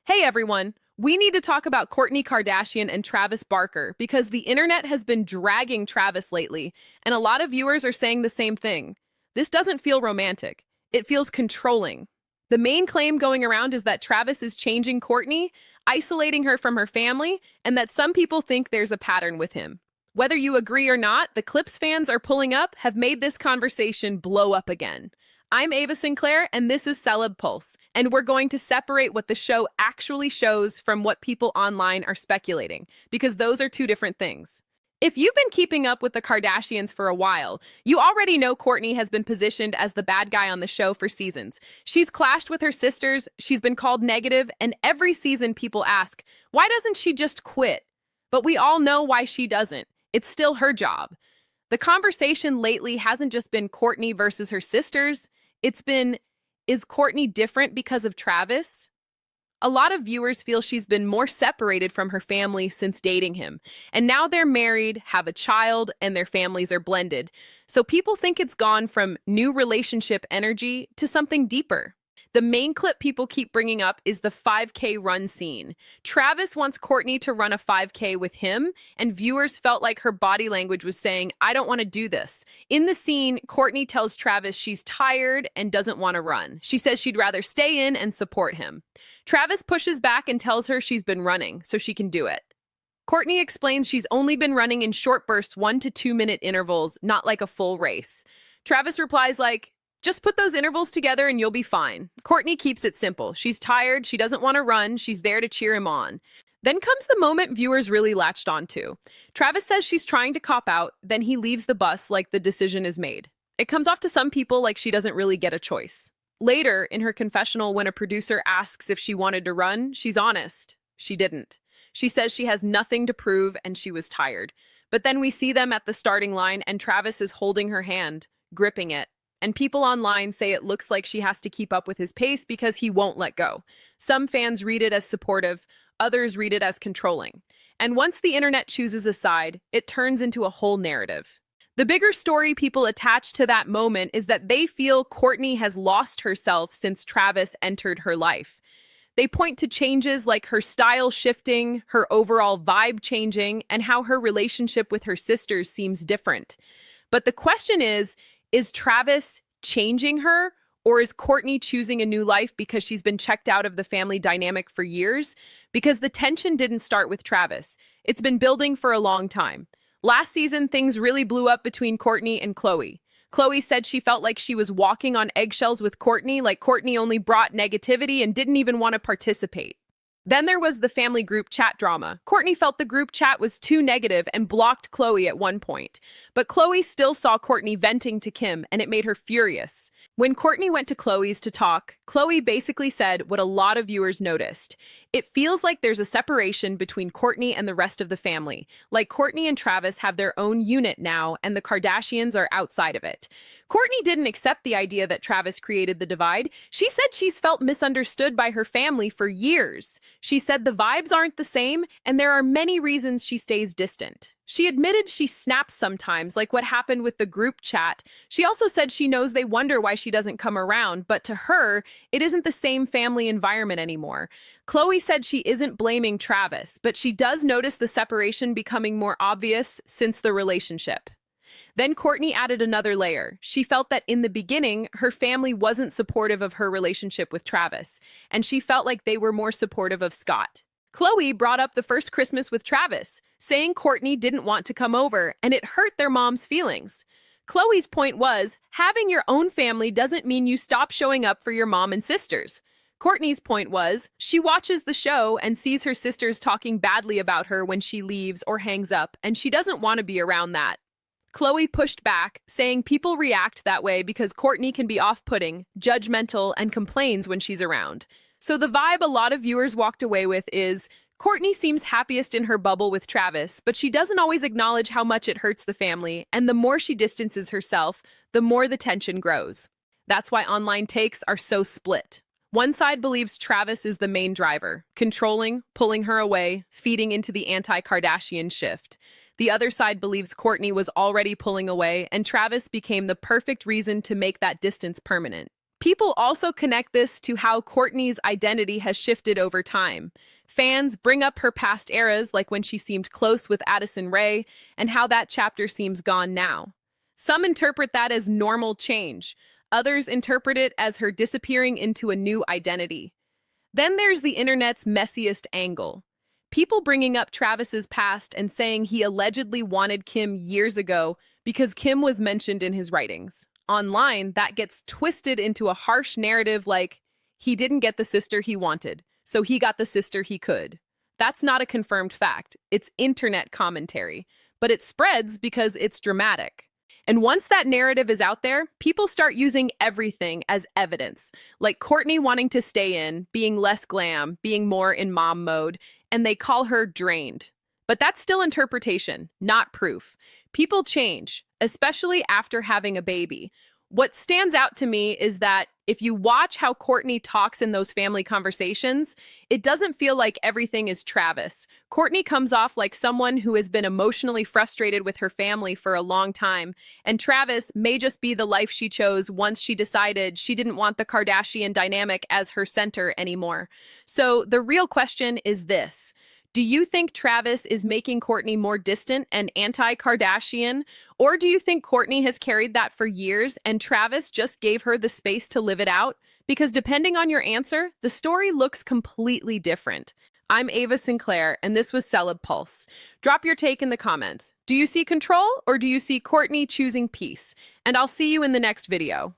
Hey everyone, we need to talk about Kourtney Kardashian and Travis Barker because the internet has been dragging Travis lately, and a lot of viewers are saying the same thing. This doesn't feel romantic. It feels controlling. The main claim going around is that Travis is changing Kourtney, isolating her from her family, and that some people think there's a pattern with him. Whether you agree or not, the clips fans are pulling up have made this conversation blow up again. I'm Ava Sinclair, and this is CelebPulse, and we're going to separate what the show actually shows from what people online are speculating, because those are two different things. If you've been keeping up with the Kardashians for a while, you already know Kourtney has been positioned as the bad guy on the show for seasons. She's clashed with her sisters, she's been called negative, and every season people ask, why doesn't she just quit? But we all know why she doesn't. It's still her job. The conversation lately hasn't just been Kourtney versus her sisters. It's been, is Kourtney different because of Travis? A lot of viewers feel she's been more separated from her family since dating him. And now they're married, have a child, and their families are blended. So people think it's gone from new relationship energy to something deeper. The main clip people keep bringing up is the 5K run scene. Travis wants Kourtney to run a 5K with him, and viewers felt like her body language was saying, I don't want to do this. In the scene, Kourtney tells Travis she's tired and doesn't want to run. She says she'd rather stay in and support him. Travis pushes back and tells her she's been running, so she can do it. Kourtney explains she's only been running in short bursts 1 to 2 minute intervals, not like a full race. Travis replies like, just put those intervals together and you'll be fine. Kourtney keeps it simple. She's tired, she doesn't want to run, she's there to cheer him on. Then comes the moment viewers really latched onto. Travis says she's trying to cop out, then he leaves the bus like the decision is made. It comes off to some people like she doesn't really get a choice. Later, in her confessional, when a producer asks if she wanted to run, she's honest. She didn't. She says she has nothing to prove and she was tired. But then we see them at the starting line and Travis is holding her hand, gripping it. And people online say it looks like she has to keep up with his pace because he won't let go. Some fans read it as supportive, others read it as controlling. And once the internet chooses a side, it turns into a whole narrative. The bigger story people attach to that moment is that they feel Kourtney has lost herself since Travis entered her life. They point to changes like her style shifting, her overall vibe changing, and how her relationship with her sisters seems different. But the question is Travis changing her, or is Kourtney choosing a new life because she's been checked out of the family dynamic for years? Because the tension didn't start with Travis. It's been building for a long time. Last season, things really blew up between Kourtney and Khloe. Khloe said she felt like she was walking on eggshells with Kourtney, like Kourtney only brought negativity and didn't even want to participate. Then there was the family group chat drama. Kourtney felt the group chat was too negative and blocked Khloe at one point. But Khloe still saw Kourtney venting to Kim, and it made her furious. When Kourtney went to Khloe's to talk, Khloe basically said what a lot of viewers noticed. It feels like there's a separation between Kourtney and the rest of the family. Like Kourtney and Travis have their own unit now, and the Kardashians are outside of it. Kourtney didn't accept the idea that Travis created the divide. She said she's felt misunderstood by her family for years. She said the vibes aren't the same, and there are many reasons she stays distant. She admitted she snaps sometimes, like what happened with the group chat. She also said she knows they wonder why she doesn't come around, but to her, it isn't the same family environment anymore. Khloe said she isn't blaming Travis, but she does notice the separation becoming more obvious since the relationship. Then Kourtney added another layer. She felt that in the beginning, her family wasn't supportive of her relationship with Travis, and she felt like they were more supportive of Scott. Khloe brought up the first Christmas with Travis, saying Kourtney didn't want to come over, and it hurt their mom's feelings. Khloe's point was, having your own family doesn't mean you stop showing up for your mom and sisters. Kourtney's point was, she watches the show and sees her sisters talking badly about her when she leaves or hangs up, and she doesn't want to be around that. Khloe pushed back, saying people react that way because Kourtney can be off-putting, judgmental, and complains when she's around. So the vibe a lot of viewers walked away with is, Kourtney seems happiest in her bubble with Travis, but she doesn't always acknowledge how much it hurts the family, and the more she distances herself, the more the tension grows. That's why online takes are so split. One side believes Travis is the main driver, controlling, pulling her away, feeding into the anti-Kardashian shift. The other side believes Kourtney was already pulling away, and Travis became the perfect reason to make that distance permanent. People also connect this to how Kourtney's identity has shifted over time. Fans bring up her past eras, like when she seemed close with Addison Rae, and how that chapter seems gone now. Some interpret that as normal change. Others interpret it as her disappearing into a new identity. Then there's the internet's messiest angle. People bringing up Travis's past and saying he allegedly wanted Kim years ago because Kim was mentioned in his writings. Online, that gets twisted into a harsh narrative like, he didn't get the sister he wanted, so he got the sister he could. That's not a confirmed fact. It's internet commentary. But it spreads because it's dramatic. And once that narrative is out there, people start using everything as evidence, like Kourtney wanting to stay in, being less glam, being more in mom mode, and they call her drained. But that's still interpretation, not proof. People change, especially after having a baby. What stands out to me is that if you watch how Kourtney talks in those family conversations, it doesn't feel like everything is Travis. Kourtney comes off like someone who has been emotionally frustrated with her family for a long time, and Travis may just be the life she chose once she decided she didn't want the Kardashian dynamic as her center anymore. So the real question is this. Do you think Travis is making Kourtney more distant and anti-Kardashian? Or do you think Kourtney has carried that for years and Travis just gave her the space to live it out? Because depending on your answer, the story looks completely different. I'm Ava Sinclair, and this was CelebPulse. Drop your take in the comments. Do you see control or do you see Kourtney choosing peace? And I'll see you in the next video.